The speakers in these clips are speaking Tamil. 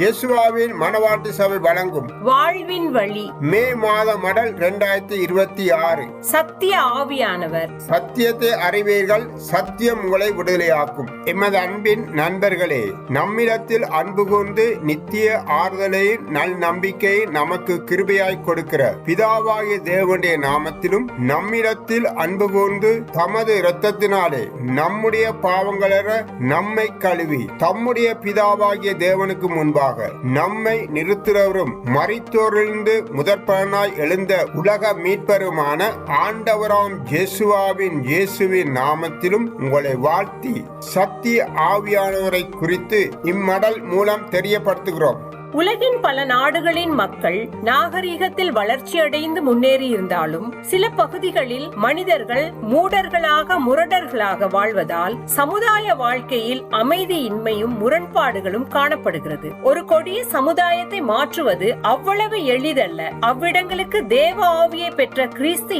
யேசுவாவின் மனவாட்டி சபை வழங்கும் வாழ்வின் வழி மே மாத மடல் 2026. சத்திய ஆவியானவர். சத்தியத்தை அறிவீர்கள், சத்தியம் உங்களை விடுதலையாக்கும். எமது அன்பின் நண்பர்களே, நம்மிடத்தில் அன்பு கூர்ந்து நித்திய ஆறுதலையும் நல் நம்பிக்கையை நமக்கு கிருபையாய் கொடுக்கிற பிதாவாகிய தேவனுடைய நாமத்திலும் நம்மிடத்தில் அன்பு கூர்ந்து தமது இரத்தத்தினாலே நம்முடைய பாவங்களற நம்மை கழுவி தம்முடைய பிதாவாகிய தேவனுக்கு முன்பாக நம்மை நிறுத்துறவரும் மரித்தோரிலிருந்து முதற்பலனாய் எழுந்த உலக மீட்பருமான ஆண்டவராம் இயேசுவின் நாமத்திலும் உங்களை வாழ்த்தி சத்திய ஆவியானவரை குறித்து இம்மடல் மூலம் தெரியப்படுத்துகிறோம். உலகின் பல நாடுகளின் மக்கள் நாகரீகத்தில் வளர்ச்சியடைந்து முன்னேறி இருந்தாலும் சில பகுதிகளில் மனிதர்கள் மூடர்களாக முரடர்களாக வாழ்வதால் சமுதாய வாழ்க்கையில் அமைதியின்மையும் முரண்பாடுகளும் காணப்படுகிறது. ஒரு கொடிய சமுதாயத்தை மாற்றுவது அவ்வளவு எளிதல்ல. அவ்விடங்களுக்கு தேவ ஆவியை பெற்ற கிறிஸ்து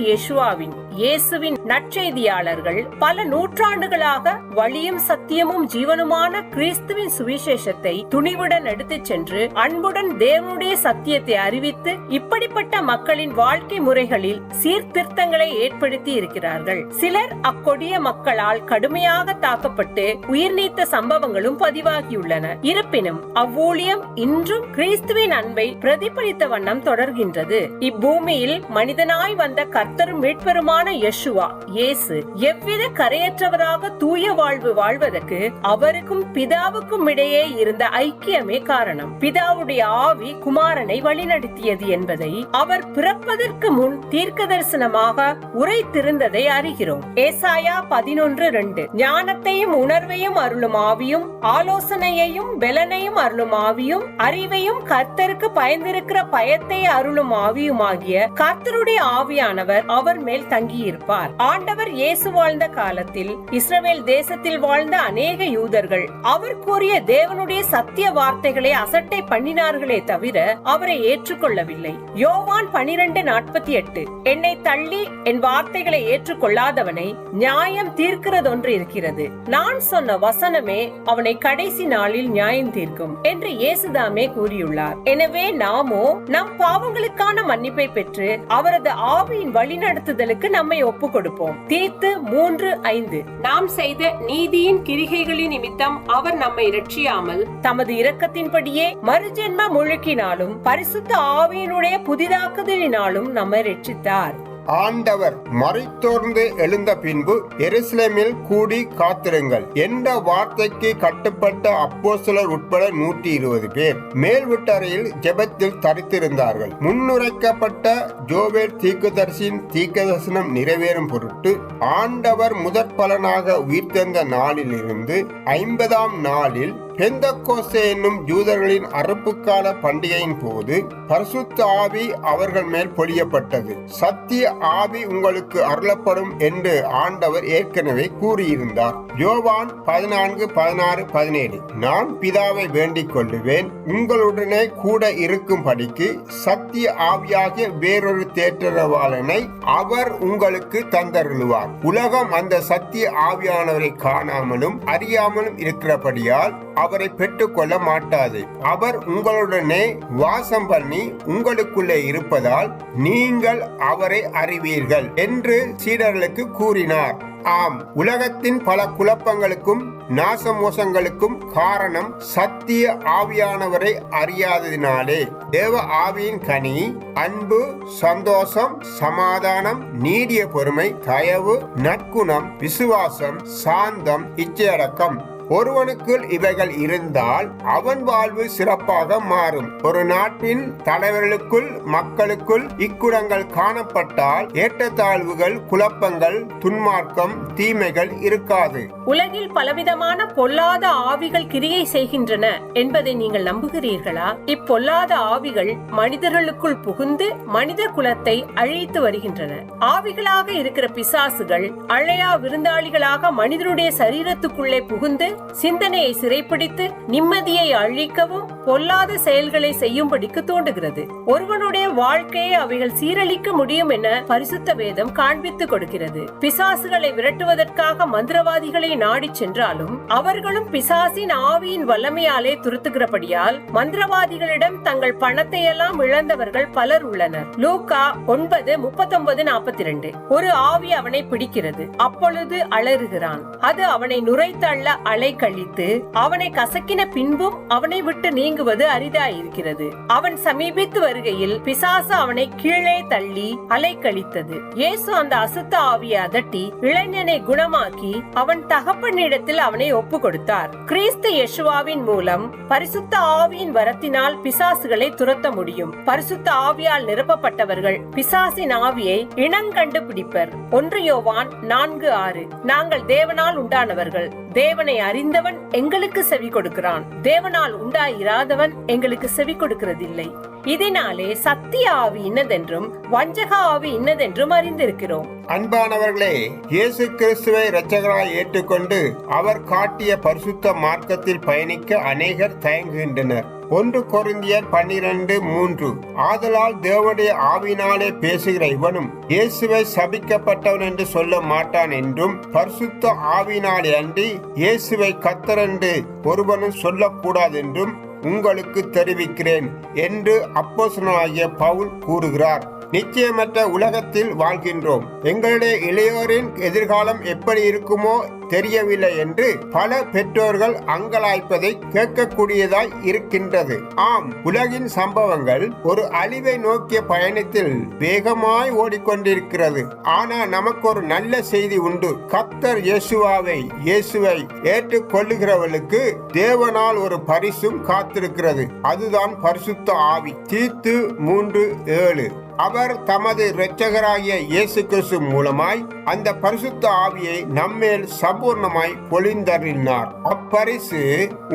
இயேசுவின் நற்செய்தியாளர்கள் பல நூற்றாண்டுகளாக வழியும் சத்தியமும் ஜீவனுமான கிறிஸ்துவின் சுவிசேஷத்தை துணிவுடன் எடுத்துச் சென்று அன்புடன் தேவனுடைய சத்தியத்தை அறிவித்து இப்படிப்பட்ட மக்களின் வாழ்க்கை முறைகளில் சீர்திருத்தங்களை ஏற்படுத்தி இருக்கிறார்கள். சிலர் அக்கொடிய மக்களால் கடுமையாக தாக்கப்பட்டு உயிர் நீத்த சம்பவங்களும் பதிவாகியுள்ளன. இருப்பினும் அவ்வூழியம் இன்றும் கிறிஸ்துவின் அன்பை பிரதிபலித்த வண்ணம் தொடர்கின்றது. இப்பூமியில் மனிதனாய் வந்த கர்த்தரும் மீட்பருமான இயேசு எவ்வித கரையற்றவராக தூய வாழ்வு வாழ்வதற்கு அவருக்கும் பிதாவுக்கும் இடையே இருந்த ஐக்கியமே காரணம். பிதாவுடைய ஆவி குமாரனை வழிநடத்தியது என்பதை அவர் பிறப்பதற்கு முன் தீர்க்க தரிசனமாக உரைத்திருந்ததை அறிகிறோம். ஏசாயா 11:2 ஞானத்தையும் உணர்வையும் அருளும் ஆவியும் ஆலோசனையையும் பெலனையும் அருளும் ஆவியும் அறிவையும் கர்த்தருக்கு பயந்திருக்கிற பயத்தை அருளும் ஆவியுமாகிய கர்த்தருடைய ஆவியானவர் அவர் மேல் தங்கியிருப்பார். ஆண்டவர் இயேசு வாழ்ந்த காலத்தில் இஸ்ரவேல் தேசத்தில் வாழ்ந்த அநேக யூதர்கள் அவர் கூறிய தேவனுடைய சத்திய வார்த்தைகளை அசட்டை பண்ணினார்களே தவிர அவரை ஏற்றுக்கொள்ளவில்லை. யோவான் 12:48 என்னை தள்ளி என் வார்த்தைகளை ஏற்றுக்கொள்ளாதவனை நியாயம் தீர்க்கிறதொன்று இருக்கிறது. நான் சொன்ன வசனமே அவனை கடைசி நாளில் நியாயம் தீர்க்கும் என்று இயேசுதாமே கூறியுள்ளார். எனவே நாமோ நம் பாவங்களுக்கான மன்னிப்பை பெற்று அவரது ஆவியின் வழிநடத்துதலுக்கு நம்மை ஒப்பு கொடுப்போம். தீத்து 3:5 நாம் செய்த நீதியின் கிரிகைகளின் நிமித்தம் அவர் நம்மை இரட்சியாமல் தமது இரக்கத்தின்படியே மறுஜென்ம முழுக்கினாலும் பரிசுத்த ஆவியினுடைய புதிதாக்குதலினாலும் நம்மை ரட்சித்தார். ஆண்டவர் மரித்தோர்ந்து எழுந்த பின்பு எருசலேமில் கூடி காத்திருங்கள் என்ற வார்த்தைக்கு கட்டுப்பட்ட அப்போஸ்தலர் உட்பட 120 பேர் மேல் வீட்டறையில் ஜெபத்தில் தரித்திருந்தார்கள். முன்னுரைக்கப்பட்ட ஜோவேல் தீர்க்கதரிசியின் தீர்க்கதரிசனம் நிறைவேறும் பொருட்டு ஆண்டவர் முதற்பலனாக உயிர்த்தெழுந்த நாளில் இருந்து 50ஆம் நாளில் பெந்தெக்கோஸ்தே என்னும் யூதர்களின் அறுப்புக்கால பண்டிகையின் போது பரிசுத்த ஆவி அவர்கள் மேல் பொழியப்பட்டது. சத்திய ஆவி உங்களுக்கு அருளப்படும் என்று ஆண்டவர் ஏற்கனவே கூறியிருந்தார். யோவான் 14:16-17 நான் பிதாவை வேண்டிக் கொள்ளுவேன், உங்களுடனே கூட இருக்கும்படிக்கு சத்திய ஆவியாகிய வேறொரு தேற்றரவாளனை அவர் உங்களுக்கு தந்தருளுவார். உலகம் அந்த சத்திய ஆவியானவரை காணாமலும் அறியாமலும் இருக்கிறபடியால் அவரை பெற்றுக் கொள்ள மாட்டாது. அவர் உங்களுடனே வாசம் பண்ணி உங்களுக்குள்ளே இருப்பதால் நீங்கள் அவரை அறிவீர்கள் என்று சீடர்களுக்கு கூறினார். ஆம், உலகத்தின் பல குழப்பங்களுக்கும் நாசமோசங்களுக்கும் காரணம் சத்திய ஆவியானவரை அறியாததினாலே. தேவ ஆவியின் கனி அன்பு, சந்தோஷம், சமாதானம், நீடிய பொறுமை, தயவு, நற்குணம், விசுவாசம், சாந்தம், இச்சையடக்கம். ஒருவனுக்குள் இவைகள் இருந்தால் அவன் வாழ்வு சிறப்பாக மாறும். ஒரு நாட்டின் தலைவர்களுக்குள் மக்களுக்குள் இக்குணங்கள் காணப்பட்டால் ஏற்றத்தாழ்வுகள், குழப்பங்கள், துன்மார்க்கம், தீமைகள் இருக்காது. உலகில் பலவிதமான பொல்லாத ஆவிகள் கிரியை செய்கின்றன என்பதை நீங்கள் நம்புகிறீர்களா? இப்பொல்லாத ஆவிகள் மனிதர்களுக்குள் புகுந்து மனித குலத்தை அழித்து வருகின்றன. ஆவிகளாக இருக்கிற பிசாசுகள் அழையா விருந்தாளிகளாக மனிதனுடைய சரீரத்துக்குள்ளே புகுந்து சிந்தனையை சிறைப்பிடித்து நிம்மதியை அழிக்கவும் பொல்லாத செயல்களை செய்யும்படிக்கு தூண்டுகிறது. ஒருவனுடைய வாழ்க்கையை அவைகள் சீரழிக்க முடியும் என பரிசுத்த வேதம் காண்பித்து கொடுக்கிறது. பிசாசுகளை விரட்டுவதற்காக மந்திரவாதிகளை நாடி சென்றாலும் அவர்களும் பிசாசின் ஆவியின் வல்லமையாலே துரத்துகிறபடியால் மந்திரவாதிகளிடம் தங்கள் பணத்தை எல்லாம் இழந்தவர்கள் பலர் உள்ளனர். லூக்கா 9:39-42. ஒரு ஆவி அவனை பிடிக்கிறது, அப்பொழுது அலறுகிறான். அது அவனை நுரைத்தள்ள அலை கழித்து அவனை கசக்கின பின்பும் அவனை விட்டு நீங்குவது அரிதாயிருக்கிறது. அவன் சமீபித்து வருகையில் பிசாசு அவனை கீழே தள்ளி அலை கழித்தது. இயேசு அந்த அசுத்த ஆவியை அதட்டி இளைஞனை குணமாக்கி அவன் தகப்பனிடத்தில் அவனை ஒப்பு கொடுத்தார். கிறிஸ்து யேசுவின் மூலம் பரிசுத்த ஆவியின் வரத்தினால் பிசாசுகளை துரத்த முடியும். பரிசுத்த ஆவியால் நிரப்பப்பட்டவர்கள் பிசாசின் ஆவியை இனங்கண்டு பிடிப்பர். 1 யோவான் 4:6. நாங்கள் தேவனால் உண்டானவர்கள், தேவனை அறிந்தவன் எங்களுக்கு செவி கொடுக்கிறான், தேவனால் உண்டாயிராதவன் எங்களுக்கு செவி கொடுக்கிறதில்லை. இதனாலே சத்திய ஆவி இன்னதென்றும் வஞ்சக ஆவி இன்னதென்றும் அறிந்திருக்கிறோம். அன்பானவர்களே, இயேசு கிறிஸ்துவை இரட்சகராய் ஏற்றுக்கொண்டு அவர் காட்டிய பரிசுத்த மார்க்கத்தில் பயணிக்க அநேகர் தயங்குகின்றனர். 1 கொரிந்தியர் 12:3. ஆதலால் தேவனுடைய ஆவியினாலே பேசுகிற இவனும் இயேசுவை சபிக்கப்பட்டவன் என்று சொல்ல மாட்டான் என்றும், பரிசுத்த ஆவியினாலே அன்றி இயேசுவை கர்த்தர் என்று ஒருவனும் சொல்லக்கூடாது என்றும் உங்களுக்கு தெரிவிக்கிறேன் என்று அப்போஸ்தலனாகிய பவுல் கூறுகிறார். நிச்சயமற்ற உலகத்தில் வாழ்கின்றோம். எங்களுடைய இளையோரின் எதிர்காலம் எப்படி இருக்குமோ தெரியவில்லை என்று பல பெற்றோர்கள் அங்கலாய்ப்பதை கேட்கக்கூடியதாய் இருக்கின்றது. ஆம், உலகின் சம்பவங்கள் ஒரு அழிவை நோக்கிய பயணத்தில் வேகமாய் ஓடிக்கொண்டிருக்கிறது. ஆனால் நமக்கு ஒரு நல்ல செய்தி உண்டு. கர்த்தர் இயேசுவை ஏற்றுக்கொள்ளுகிறவர்களுக்கு தேவனால் ஒரு பரிசும் காத்திருக்கிறது. அதுதான் பரிசுத்த ஆவி. தீத்து 3:7. அவர் தமது இரட்சகராகிய இயேசு கிறிஸ்து மூலமாய் அந்த பரிசுத்த ஆவியை நம்மேல் சம்பூர்ணமாய் பொழிந்தருளினார். அப்பரிசு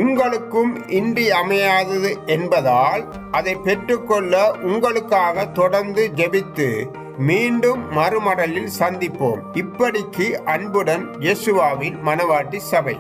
உங்களுக்கும் இன்றி அமையாதது என்பதால் அதை பெற்றுக்கொள்ள உங்களுக்காக தொடர்ந்து ஜெபித்து மீண்டும் மறுமடலில் சந்திப்போம். இப்படிக்கு அன்புடன் இயேசுவின் மனவாட்டி சபை.